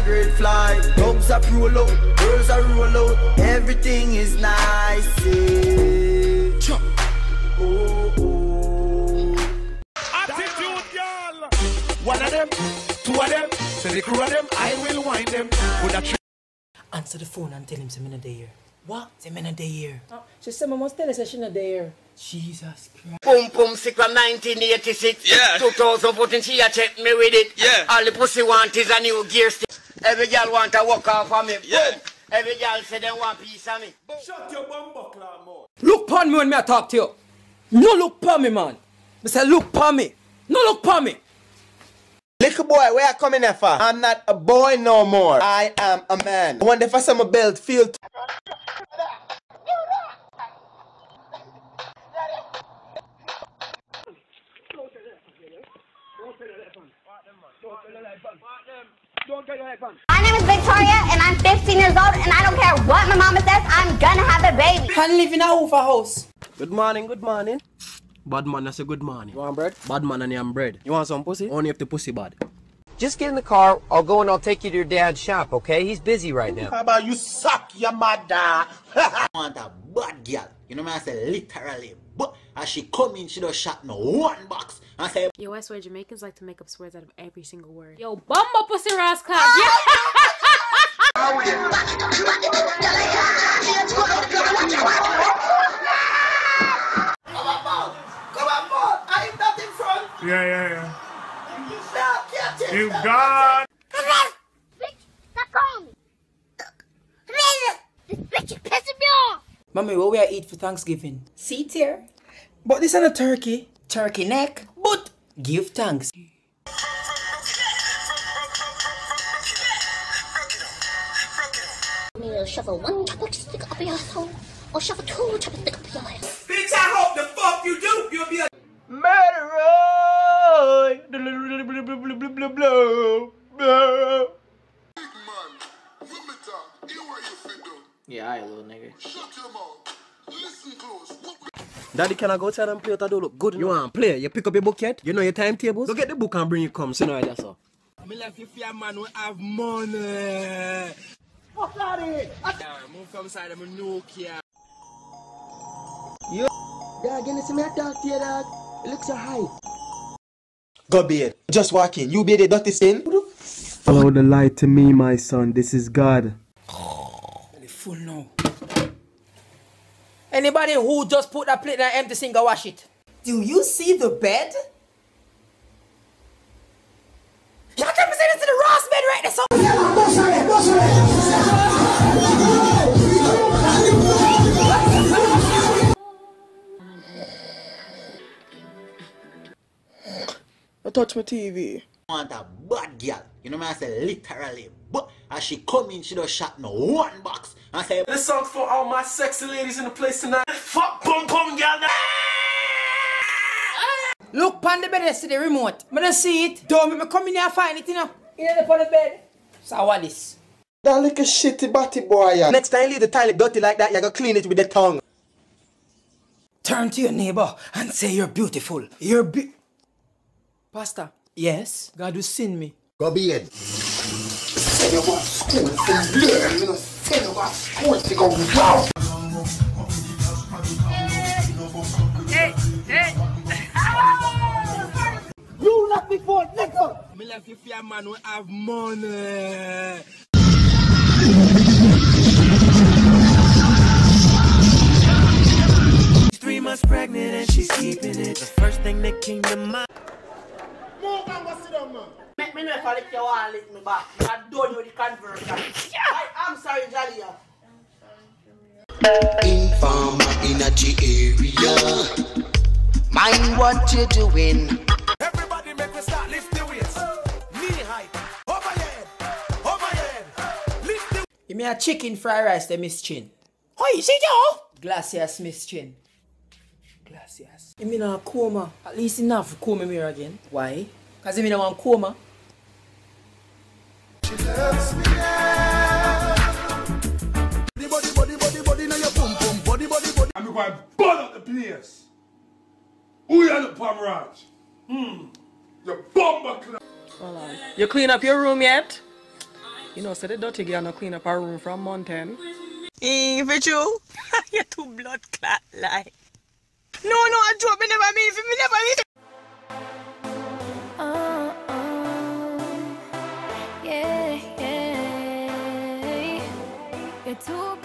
grade fly. Dogs are roll out, girls are roll out. Everything is nice. Yeah. Oh, oh. Attitude, girl. One of them, two of them. So the crew of them, I will wind them. Answer the phone and tell him some minute here. What? Some minute here. Oh, she said, I must tell us she's not there. Jesus Christ. Boom boom sick from 1986. Yeah. 2014 she a check me with it. Yeah. All the pussy want is a new gear stick. Every girl want to walk off of me. Yeah. Boom. Every girl say they want piece of me. Boom. Shut your bum buckler, more. Look pon me when me I talk to you. No look pon me, man. I say look pon me. No look pon me. Little boy, where I coming here for? I'm not a boy no more. I am a man. I want the first time my belt feel. My name is Victoria and I'm 15 years old and I don't care what my mama says, I'm gonna have a baby. Can live in a Hoover house. Good morning, good morning. Bad man, I say good morning. You want bread? Bad man and I'm bread. You want some pussy? Only if the pussy bad. Just get in the car, I'll go and I'll take you to your dad's shop, okay? He's busy right now. How about you suck your mother? I want a bad girl. You know what I say? Literally. But as she come in, she just shot me one box. I say, yo, I swear Jamaicans like to make up swears out of every single word. Yo, bumba pussy rascal. Yeah. Yeah. You got. Bitch, stop calling me. This bitch is pissing me off. Mommy, what we are eat for Thanksgiving? See, dear? But this ain't a turkey. Turkey neck. But give thanks. Maybe shuffle one chopstick up your asshole or shuffle two chopsticks up your ass. Bitch, I hope the fuck you do. You'll be a Murderer! Yeah, I little nigga. Daddy, can I go tell them play what I do look good? You want to play? You pick up your book yet? You know your timetables? Go get the book and bring it come. So no, that's all. Me left you fear man who have money. Fuck out of here. Move from side of my Nokia. Yo, dog, you see me talk to you, dog? It looks so high. Go beard. Just walk in. You be the dirty sin. Follow the light to me, my son. This is God. The full now. Anybody who just put that plate in an empty sink, go wash it. Do you see the bed? You can't say this in the Ross bed right there, so. I touch my TV. I want a bad girl. You know what I say? Literally. But as she come in, she just shot me one box. I say, This song's for all my sexy ladies in the place tonight. Fuck pum pum girl. Look pan the bed and see the remote. I don't see it. Don't make me come in here and find it, you know. Here on the bed. So what this? That little shitty body boy, yeah. Next time you leave the toilet dirty like that, you gotta clean it with the tongue. Turn to your neighbor and say you're beautiful. You're Pastor. Yes? God will send me. Go beard. Send you back school from there. You know, send you back school to go wow. Hey. You not before, nigga. Me left you fear man who have money. 3 months pregnant and she's keeping it. The first thing that came to mind. Move on, what's it on, man? Make me know if I lick your wall, lick me back. I don't know the conversion. I'm sorry, Jalia. Informer in a area. Mind what you're doing. Everybody make me start lift the weights. Knee height. Over your head. Over your head. Lift the. Give me a chicken fried rice, the Miss Chin. Oi, see you? Gracias, Miss Chin. Gracias. I'm in a coma. At least enough to coma me again. Why? Because I'm in a coma. Body, now your pum pum. Body. I'm going to burn up the place. Who you look Pomerage? You bomber club. You clean up your room yet? You know, so the dirty girl no clean up her room from mountain. If it's you, you're too blood clot like. No, I joke, me never mean, me never mean. Yeah, you're too